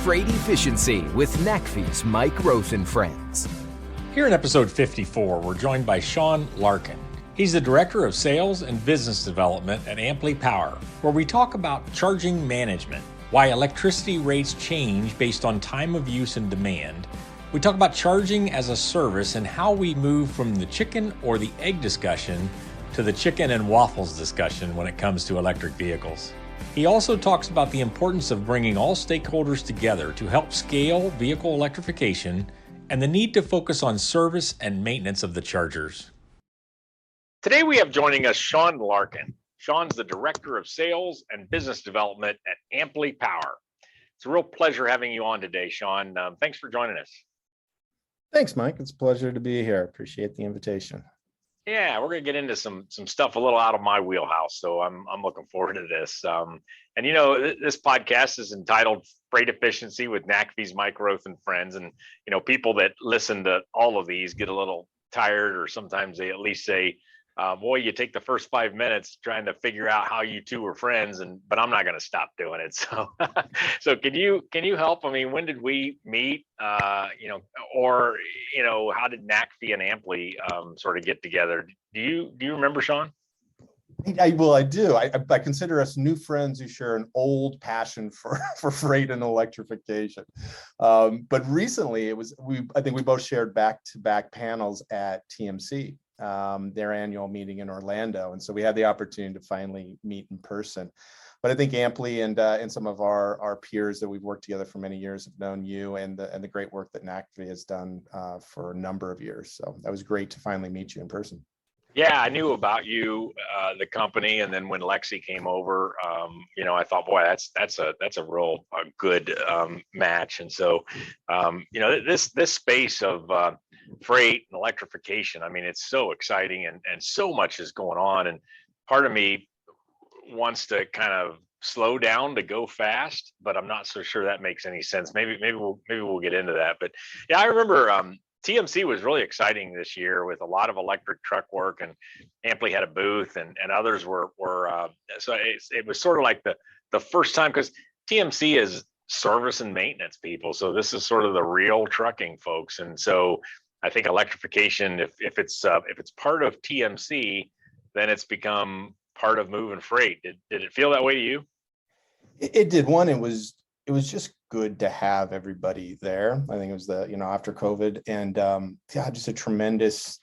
Freight Efficiency with NACFE's Mike Roth and Friends. Here in episode 54, we're joined by Sean Larkin. He's the Director of Sales and Business Development at Amply Power, where we talk about charging management, why electricity rates change based on time of use and demand. We talk about charging as a service and how we move from the chicken or the egg discussion to the chicken and waffles discussion when it comes to electric vehicles. He also talks about the importance of bringing all stakeholders together to help scale vehicle electrification and the need to focus on service and maintenance of the chargers. Today we have joining us Sean Larkin. Sean's the Director of Sales and Business Development at Amply Power. It's a real pleasure having you on today, Sean. Thanks for joining us. Thanks, Mike. It's a pleasure to be here. Appreciate the invitation. Yeah, we're going to get into some stuff a little out of my wheelhouse, so I'm looking forward to this. And you know, this podcast is entitled Freight Efficiency with NACFE's Mike Roth and Friends. And you know, people that listen to all of these get a little tired, or sometimes they at least say, boy, you take the first 5 minutes trying to figure out how you two were friends, but I'm not going to stop doing it. So, so can you help? I mean, when did we meet? Or how did NACFE and Amply sort of get together? Do you remember, Sean? I do. I consider us new friends who share an old passion for freight and electrification. But recently, I think we both shared back-to-back panels at TMC. Their annual meeting in Orlando, and so we had the opportunity to finally meet in person. But I think Amply and some of our peers that we've worked together for many years have known you and the great work that NACFE has done for a number of years. So that was great to finally meet you in person. Yeah, I knew about you, the company, and then when Lexi came over, I thought, boy, that's a real good match. And so, this space of freight and electrification, I mean, it's so exciting and so much is going on. And part of me wants to kind of slow down to go fast, but I'm not so sure that makes any sense. Maybe we'll get into that. But yeah, I remember TMC was really exciting this year with a lot of electric truck work, and Amply had a booth, and others were so it was sort of like the first time, because TMC is service and maintenance people, so this is sort of the real trucking folks. And so I think electrification, if it's part of TMC, then it's become part of moving freight. Did it feel that way to you? It did. One, it was just good to have everybody there. I think it was after COVID, and just a tremendous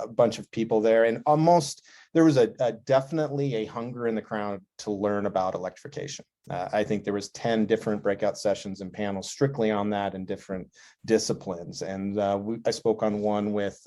bunch of people there, and almost there was a definitely a hunger in the crowd to learn about electrification. I think there was 10 different breakout sessions and panels strictly on that in different disciplines. And I spoke on one with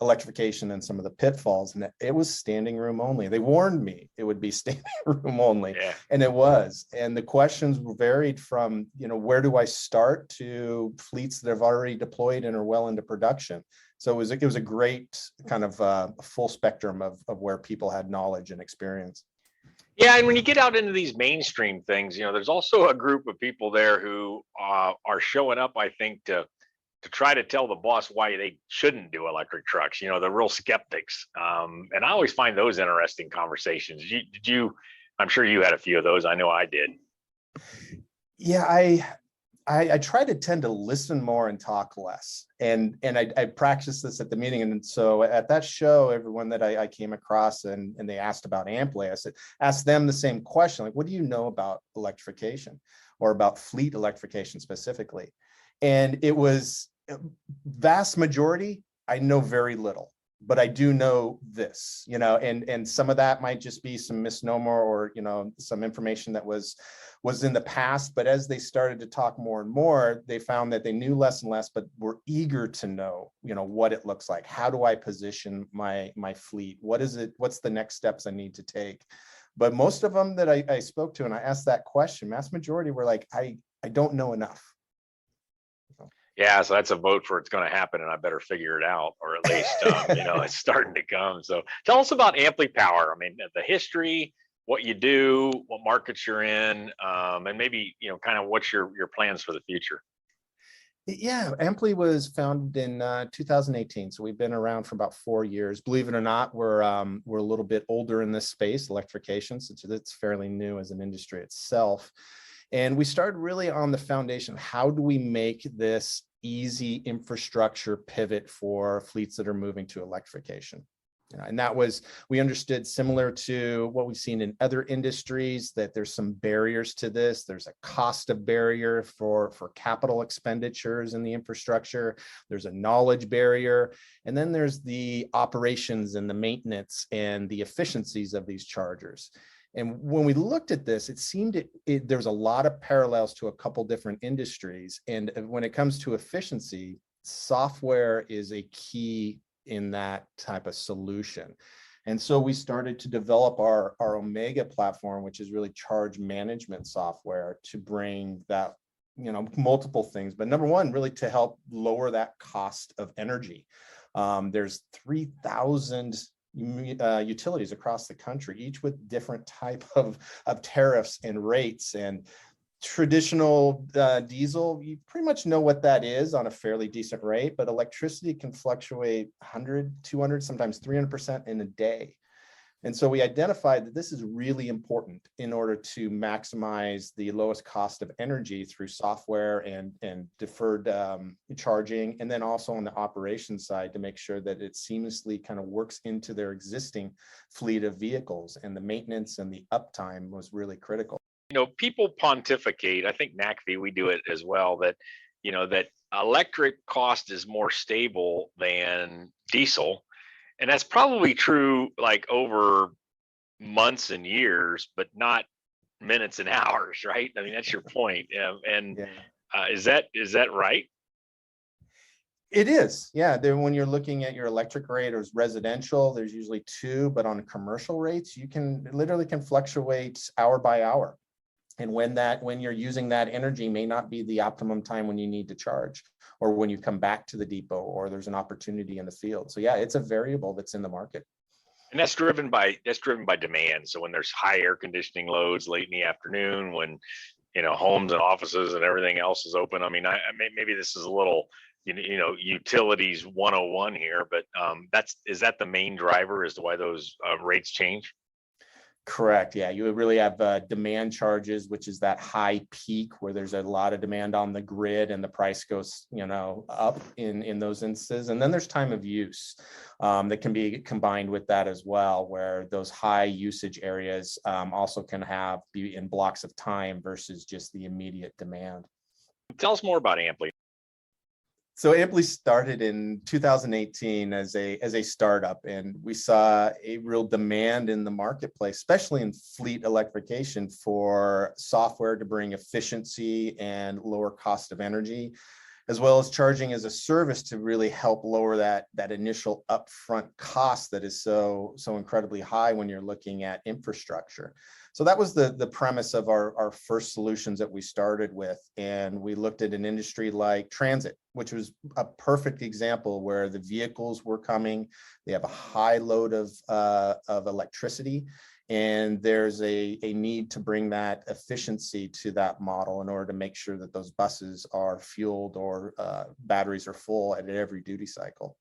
electrification and some of the pitfalls, and it was standing room only. They warned me it would be standing room only, yeah. And it was. And the questions varied from, where do I start, to fleets that have already deployed and are well into production. So it was a great kind of full spectrum of where people had knowledge and experience. Yeah, and when you get out into these mainstream things, there's also a group of people there who are showing up, I think, to try to tell the boss why they shouldn't do electric trucks. The real skeptics, and I always find those interesting conversations. I'm sure you had a few of those. I know I did. Yeah, I try to tend to listen more and talk less, and I practiced this at the meeting. And so at that show, everyone that I came across and they asked about Amply, I said, ask them the same question, like, what do you know about electrification, or about fleet electrification specifically? And it was vast majority, I know very little, but I do know this, and some of that might just be some misnomer, or some information that was in the past. But as they started to talk more and more, they found that they knew less and less, but were eager to know, what it looks like. How do I position my fleet? What is it? What's the next steps I need to take? But most of them that I spoke to, and I asked that question, mass majority were like, I don't know enough. Yeah, so that's a vote for it's going to happen, and I better figure it out, or at least it's starting to come. So tell us about Amply Power. I mean, the history, what you do, what markets you're in, and maybe kind of what's your plans for the future. Yeah, Amply was founded in 2018, so we've been around for about 4 years. Believe it or not, we're a little bit older in this space, electrification, since it's fairly new as an industry itself. And we started really on the foundation. How do we make this easy infrastructure pivot for fleets that are moving to electrification? And that was, we understood, similar to what we've seen in other industries, that there's some barriers to this. There's a cost of barrier for capital expenditures in the infrastructure. There's a knowledge barrier. And then there's the operations and the maintenance and the efficiencies of these chargers. And when we looked at this, it seemed there's a lot of parallels to a couple different industries. And when it comes to efficiency, software is a key in that type of solution. And so we started to develop our Omega platform, which is really charge management software, to bring that, multiple things. But number one, really to help lower that cost of energy. There's 3,000 utilities across the country, each with different type of tariffs and rates. And traditional diesel, you pretty much know what that is on a fairly decent rate, but electricity can fluctuate 100, 200, sometimes 300% in a day. And so we identified that this is really important in order to maximize the lowest cost of energy through software and deferred charging, and then also on the operations side to make sure that it seamlessly kind of works into their existing fleet of vehicles, and the maintenance and the uptime was really critical. People pontificate, I think NACV, we do it as well, that, that electric cost is more stable than diesel. And that's probably true like over months and years, but not minutes and hours, right? I mean, that's your point. Is that right? It is, yeah. When you're looking at your electric rate or residential, there's usually two, but on commercial rates, you can literally fluctuate hour by hour. And when you're using that energy may not be the optimum time when you need to charge, or when you come back to the depot, or there's an opportunity in the field. So yeah, it's a variable that's in the market. And that's driven by demand. So when there's high air conditioning loads late in the afternoon, when homes and offices and everything else is open. I mean, maybe this is a little utilities 101 here, but is that the main driver as to why those rates change? Correct. Yeah, you would really have demand charges, which is that high peak where there's a lot of demand on the grid and the price goes, up in those instances. And then there's time of use that can be combined with that as well, where those high usage areas also can be in blocks of time versus just the immediate demand. Tell us more about Amply. So Amply started in 2018 as a startup, and we saw a real demand in the marketplace, especially in fleet electrification, for software to bring efficiency and lower cost of energy, as well as charging as a service to really help lower that initial upfront cost that is so incredibly high when you're looking at infrastructure. So that was the premise of our first solutions that we started with. And we looked at an industry like transit, which was a perfect example where the vehicles were coming, they have a high load of electricity, and there's a need to bring that efficiency to that model in order to make sure that those buses are fueled or batteries are full at every duty cycle.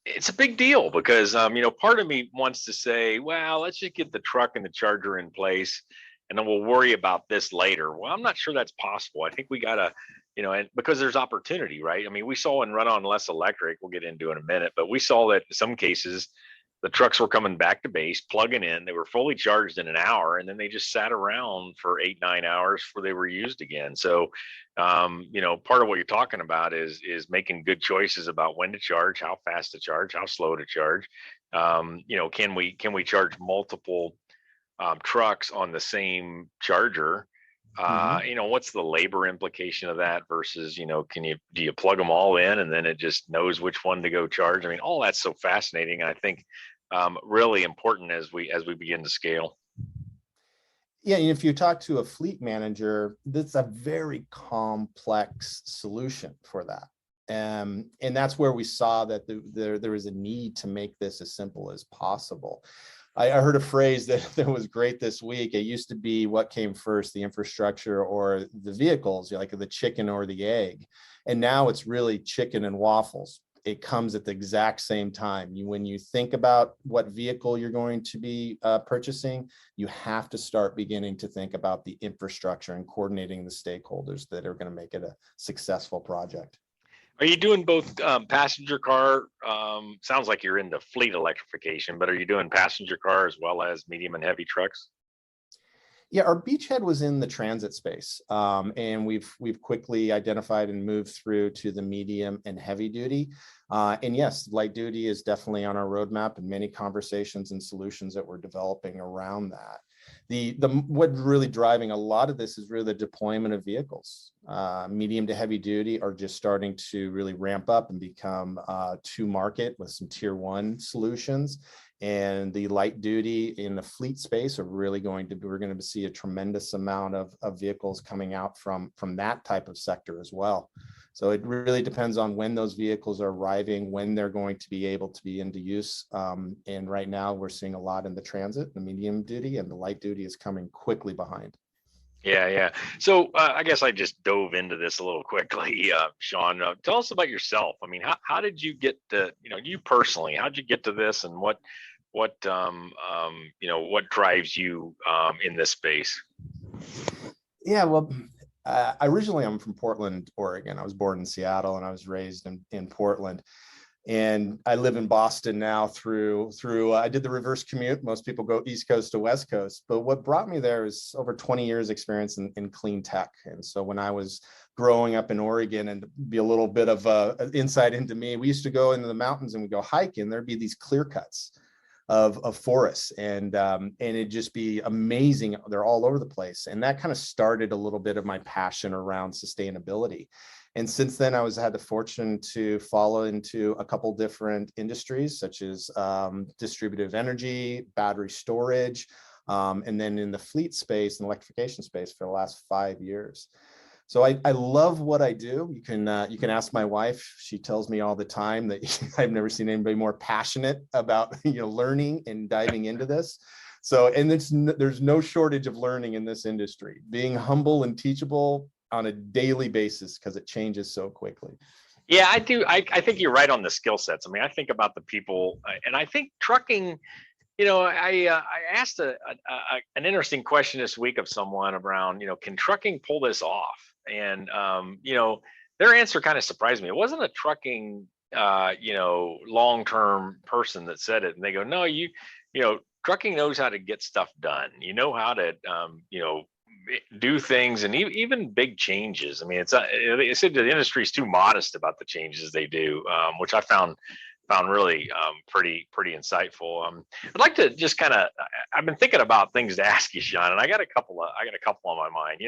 It's a big deal because, part of me wants to say, well, let's just get the truck and the charger in place and then we'll worry about this later. Well, I'm not sure that's possible. I think we got to, and because there's opportunity, right? I mean, we saw in Run On Less Electric, we'll get into in a minute, but we saw that in some cases, the trucks were coming back to base, plugging in, they were fully charged in an hour, and then they just sat around for 8-9 hours before they were used again. So, part of what you're talking about is making good choices about when to charge, how fast to charge, how slow to charge. Can we charge multiple trucks on the same charger? What's the labor implication of that versus, do you plug them all in and then it just knows which one to go charge? I mean, all that's so fascinating. And I think really important as we begin to scale. Yeah, if you talk to a fleet manager, that's a very complex solution for that. And that's where we saw that there is a need to make this as simple as possible. I heard a phrase that was great this week. It used to be what came first, the infrastructure or the vehicles, like the chicken or the egg. And now it's really chicken and waffles. it comes at the exact same time. When you think about what vehicle you're going to be purchasing, you have to start beginning to think about the infrastructure and coordinating the stakeholders that are going to make it a successful project. Are you doing both passenger car? Sounds like you're into fleet electrification, but are you doing passenger car as well as medium and heavy trucks? Yeah, our beachhead was in the transit space, and we've quickly identified and moved through to the medium and heavy duty. And yes, light duty is definitely on our roadmap, and many conversations and solutions that we're developing around that. What's really driving a lot of this is really the deployment of vehicles. Medium to heavy duty are just starting to really ramp up and become to market with some tier 1 solutions. And the light duty in the fleet space are really we're going to see a tremendous amount of vehicles coming out from that type of sector as well. So it really depends on when those vehicles are arriving, when they're going to be able to be into use. And right now we're seeing a lot in the transit, the medium duty, and the light duty is coming quickly behind. Yeah. So I guess I just dove into this a little quickly. Sean, tell us about yourself. I mean, how did you get to, you personally, how did you get to this, and what drives you in this space? Yeah, well, originally I'm from Portland, Oregon. I was born in Seattle and I was raised in Portland. And I live in Boston now through I did the reverse commute. Most people go East Coast to West Coast, but what brought me there is over 20 years experience in clean tech. And so when I was growing up in Oregon, and to be a little bit of insight into me, we used to go into the mountains and we go hiking. There'd be these clear cuts of forests, and it'd just be amazing. They're all over the place. And that kind of started a little bit of my passion around sustainability. And since then, I had the fortune to follow into a couple different industries, such as distributed energy, battery storage, and then in the fleet space and electrification space for the last 5 years. So I love what I do. You can ask my wife. She tells me all the time that I've never seen anybody more passionate about learning and diving into this. So, and there's no shortage of learning in this industry. Being humble and teachable on a daily basis, because it changes so quickly. Yeah, I do. I think you're right on the skill sets. I mean, I think about the people, and I think trucking. I asked an interesting question this week of someone around, can trucking pull this off? And their answer kind of surprised me. It wasn't a trucking, long-term person that said it, and they go, no, trucking knows how to get stuff done. You know how to, do things, and even big changes. I mean, they said the industry is too modest about the changes they do, which I found really pretty insightful. I'd like to just I've been thinking about things to ask you, Sean, and I got a couple on my mind,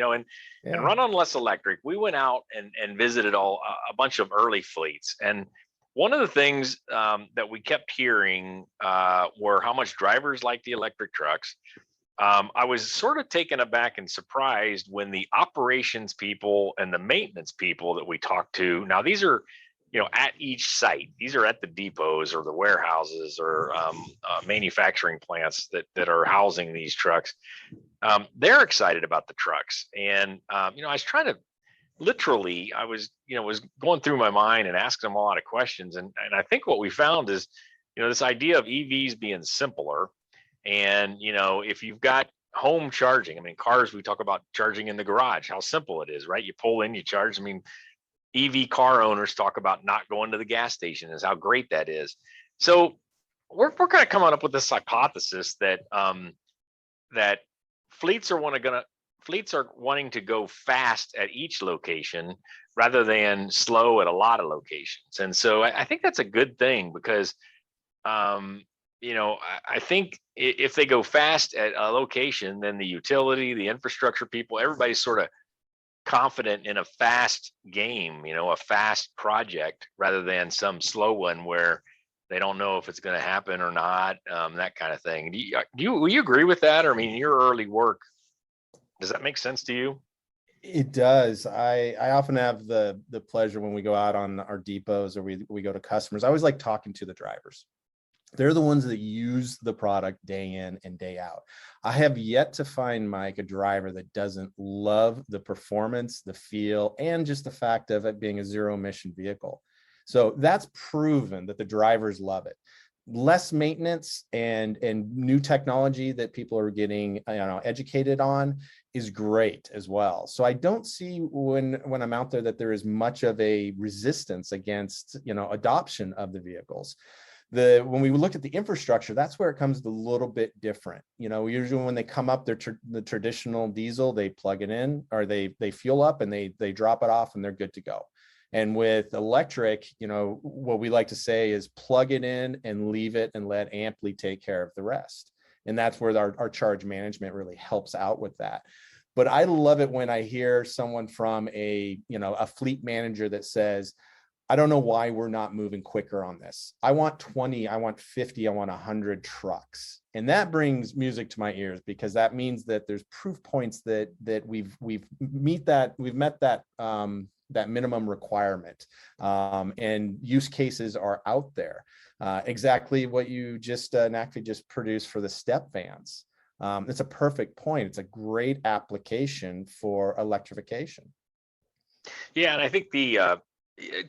and Run on Less Electric. We went out and visited a bunch of early fleets, and one of the things that we kept hearing were how much drivers like the electric trucks. I was sort of taken aback and surprised when the operations people and the maintenance people that we talked to, now these are, at each site, these are at the depots or the warehouses or manufacturing plants that are housing these trucks. They're excited about the trucks. And, I was trying to literally, I was going through my mind and asking them a lot of questions. And I think what we found is, this idea of EVs being simpler. And, if you've got home charging, I mean, cars, we talk about charging in the garage, how simple it is, right? You pull in, you charge. I mean, EV car owners talk about not going to the gas station, is how great that is. So we're kind of coming up with this hypothesis that that fleets are wanting to go fast at each location rather than slow at a lot of locations. And so I think that's a good thing, because I think if they go fast at a location, then the utility, the infrastructure people, everybody's sort of confident in a fast game, a fast project, rather than some slow one where they don't know if it's going to happen or not, that kind of thing. Will you agree with that? Or, I mean, your early work, does that make sense to you? It does. I often have the pleasure when we go out on our depots or we go to customers. I always like talking to the drivers. They're the ones that use the product day in and day out. I have yet to find, Mike, a driver that doesn't love the performance, the feel, and just the fact of it being a zero emission vehicle. So that's proven that the drivers love it. Less maintenance and new technology that people are getting educated on is great as well. So I don't see when I'm out there that there is much of a resistance against adoption of the vehicles. When we look at the infrastructure, that's where it comes a little bit different. Usually when they come up, the traditional diesel, they plug it in, or they fuel up and they drop it off and they're good to go. And with electric, what we like to say is plug it in and leave it and let Amply take care of the rest. And that's where our charge management really helps out with that. But I love it when I hear someone from a fleet manager that says, I don't know why we're not moving quicker on this. I want 20, I want 50, I want 100 trucks. And that brings music to my ears, because that means that there's proof points that we've met that minimum requirement, and use cases are out there. Exactly what you just NACFE just produced for the step vans. It's a perfect point. It's a great application for electrification. Yeah, and I think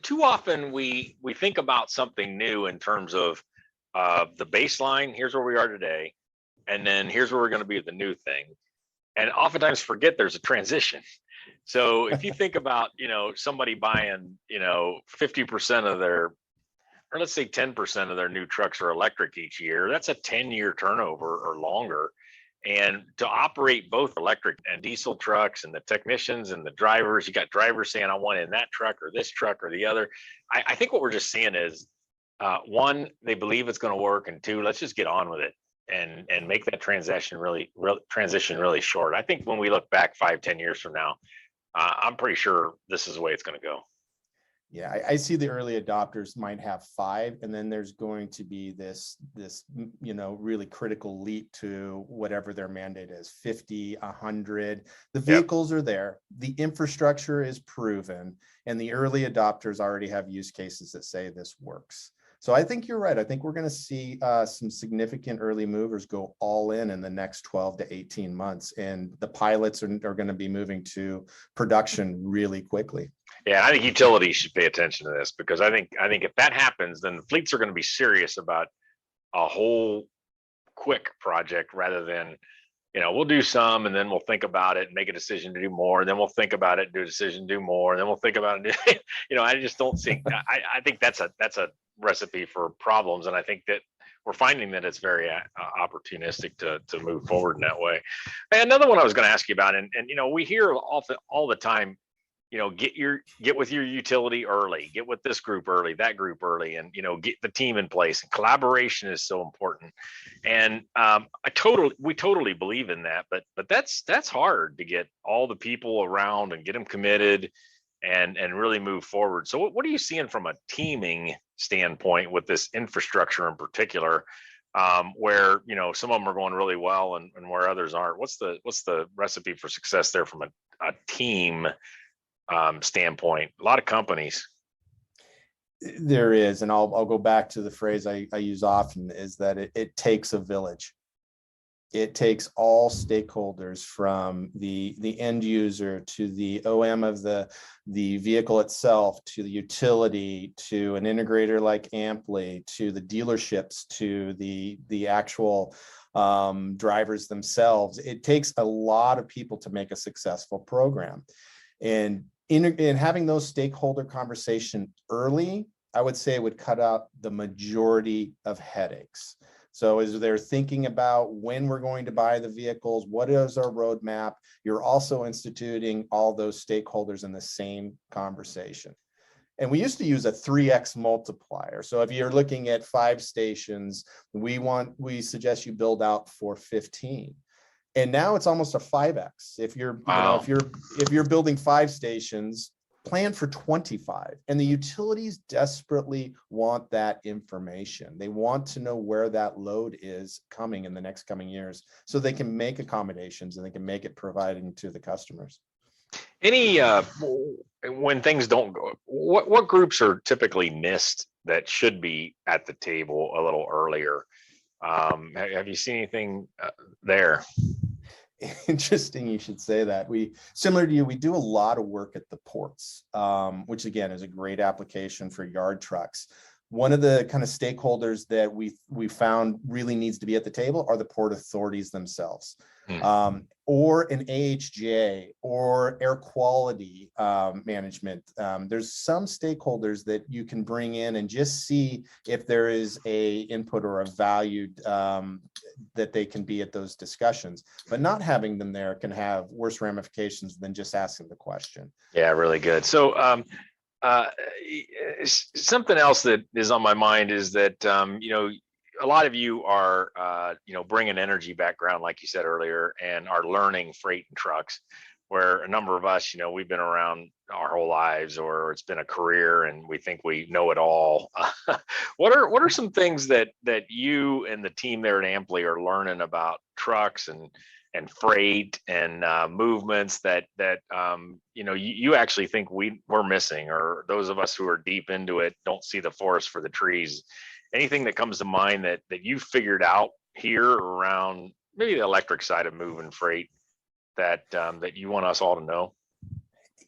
too often we think about something new in terms of the baseline. Here's where we are today, and then here's where we're going to be with the new thing, and oftentimes forget there's a transition. So if you think about somebody buying 50% of their, or let's say 10% of their new trucks are electric each year, that's a 10-year turnover or longer. And to operate both electric and diesel trucks, and the technicians and the drivers, you got drivers saying, I want in that truck or this truck or the other. I think what we're just seeing is, one, they believe it's going to work, and two, let's just get on with it and make that transition really short. I think when we look back 5-10 years from now, I'm pretty sure this is the way it's going to go. Yeah, I see the early adopters might have 5, and then there's going to be this really critical leap to whatever their mandate is, 50, 100. The vehicles are there, the infrastructure is proven, and the early adopters already have use cases that say this works. So I think you're right. I think we're going to see some significant early movers go all in the next 12 to 18 months, and the pilots are going to be moving to production really quickly. Yeah, I think utilities should pay attention to this, because I think if that happens, then the fleets are going to be serious about a whole quick project, rather than, we'll do some and then we'll think about it and make a decision to do more, and then we'll think about it, do a decision to do more, and then we'll think about it. I just don't think. I think that's a recipe for problems, and I think that we're finding that it's very opportunistic to move forward in that way. And another one I was going to ask you about, and we hear all the time, get with your utility early, get with this group early, that group early, and get the team in place. And collaboration is so important, and we totally believe in that, but that's hard to get all the people around and get them committed and really move forward. So what are you seeing from a teaming standpoint with this infrastructure in particular, where some of them are going really well and where others aren't? What's the recipe for success there from a team standpoint? A lot of companies. There is, and I'll go back to the phrase I use often, is that it takes a village. It takes all stakeholders, from the end user to the OM of the vehicle itself, to the utility, to an integrator like Amply, to the dealerships, to the actual drivers themselves. It takes a lot of people to make a successful program. And in having those stakeholder conversation early, I would say it would cut out the majority of headaches. So as they're thinking about when we're going to buy the vehicles, what is our roadmap, you're also instituting all those stakeholders in the same conversation. And we used to use a 3x multiplier. So if you're looking at 5 stations, we suggest you build out for 15. And now it's almost a 5x. If you're, wow. if you're building 5 stations, plan for 25. And the utilities desperately want that information. They want to know where that load is coming in the next coming years, so they can make accommodations and they can make it providing to the customers. Any when things don't go, what groups are typically missed that should be at the table a little earlier? Have you seen anything there? Interesting you should say that. We, similar to you, we do a lot of work at the ports, which again is a great application for yard trucks. One of the kind of stakeholders that we found really needs to be at the table are the port authorities themselves, or an AHJ or air quality management. There's some stakeholders that you can bring in and just see if there is a input or a value that they can be at those discussions. But not having them there can have worse ramifications than just asking the question. Yeah, really good. So something else that is on my mind is that a lot of you are bring an energy background, like you said earlier, and are learning freight and trucks, where a number of us, we've been around our whole lives, or it's been a career and we think we know it all. What are some things that you and the team there at Amply are learning about trucks and freight and movements that you actually think we're missing, or those of us who are deep into it don't see the forest for the trees? Anything that comes to mind that you figured out here around maybe the electric side of moving freight that you want us all to know?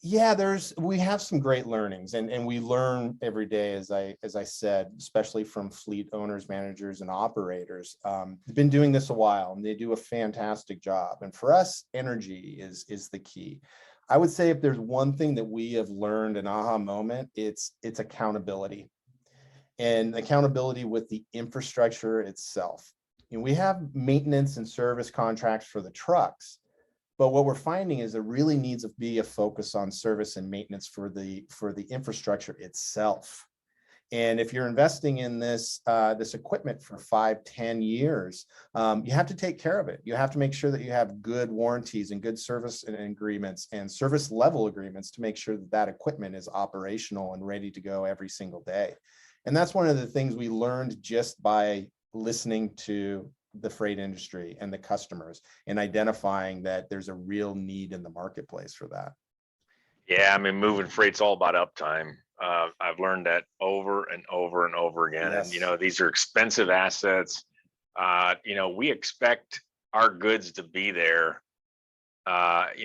Yeah, we have some great learnings, and we learn every day, as I said, especially from fleet owners, managers, and operators. They've been doing this a while, and they do a fantastic job. And for us, energy is the key. I would say if there's one thing that we have learned, an aha moment, it's accountability, and accountability with the infrastructure itself. We have maintenance and service contracts for the trucks, but what we're finding is there really needs to be a focus on service and maintenance for the infrastructure itself. And if you're investing in this equipment for 5-10 years, you have to take care of it. You have to make sure that you have good warranties and good service agreements and service level agreements to make sure that that equipment is operational and ready to go every single day. And that's one of the things we learned just by listening to the freight industry and the customers and identifying that there's a real need in the marketplace for that. Yeah, I mean, moving freight's all about uptime. I've learned that over and over and over again. Yes. And these are expensive assets. We expect our goods to be there. And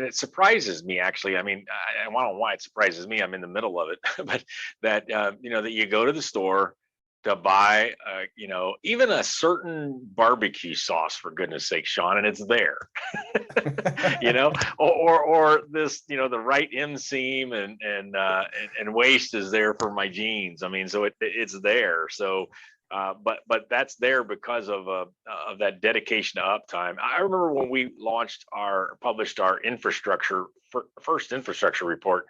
it surprises me, actually. I mean, I don't know why it surprises me. I'm in the middle of it, but that that you go to the store to buy, even a certain barbecue sauce, for goodness sake, Sean, and it's there, or this, the right inseam and waist is there for my jeans. I mean, so it's there. So, but that's there because of that dedication to uptime. I remember when we published our first infrastructure report,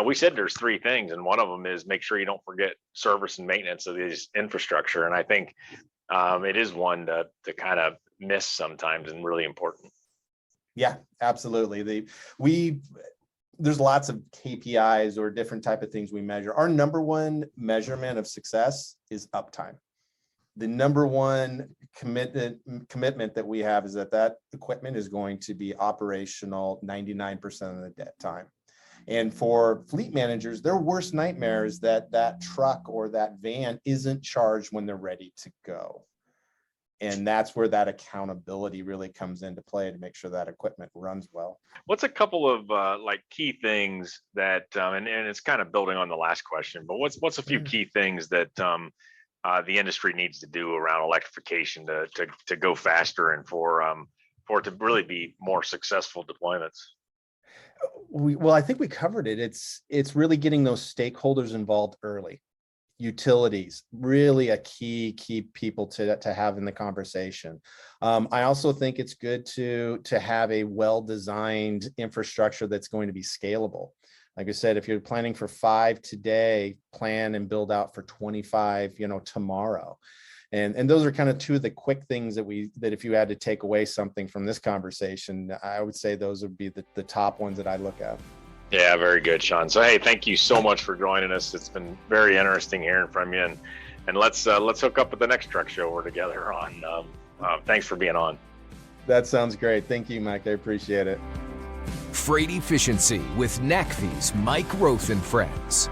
we said there's 3 things, and one of them is make sure you don't forget service and maintenance of these infrastructure. And I think it is one to kind of miss sometimes and really important. Yeah, absolutely. There's lots of KPIs or different type of things we measure. Our number one measurement of success is uptime. The number one commitment that we have is that equipment is going to be operational 99% of the time. And for fleet managers, their worst nightmare is that truck or that van isn't charged when they're ready to go. And that's where that accountability really comes into play to make sure that equipment runs well. What's a couple of key things that, and it's kind of building on the last question, but what's a few key things that the industry needs to do around electrification to go faster and for it to really be more successful deployments? Well, I think we covered it. It's really getting those stakeholders involved early. Utilities, really a key people to have in the conversation. I also think it's good to have a well-designed infrastructure that's going to be scalable. Like I said, if you're planning for 5 today, plan and build out for 25, tomorrow. And those are kind of 2 of the quick things that if you had to take away something from this conversation, I would say those would be the top ones that I look at. Yeah, very good, Sean. So, hey, thank you so much for joining us. It's been very interesting hearing from you, and let's hook up with the next truck show we're together on. Thanks for being on. That sounds great. Thank you, Mike. I appreciate it. Freight Efficiency with NACFI's Mike Roth and Friends.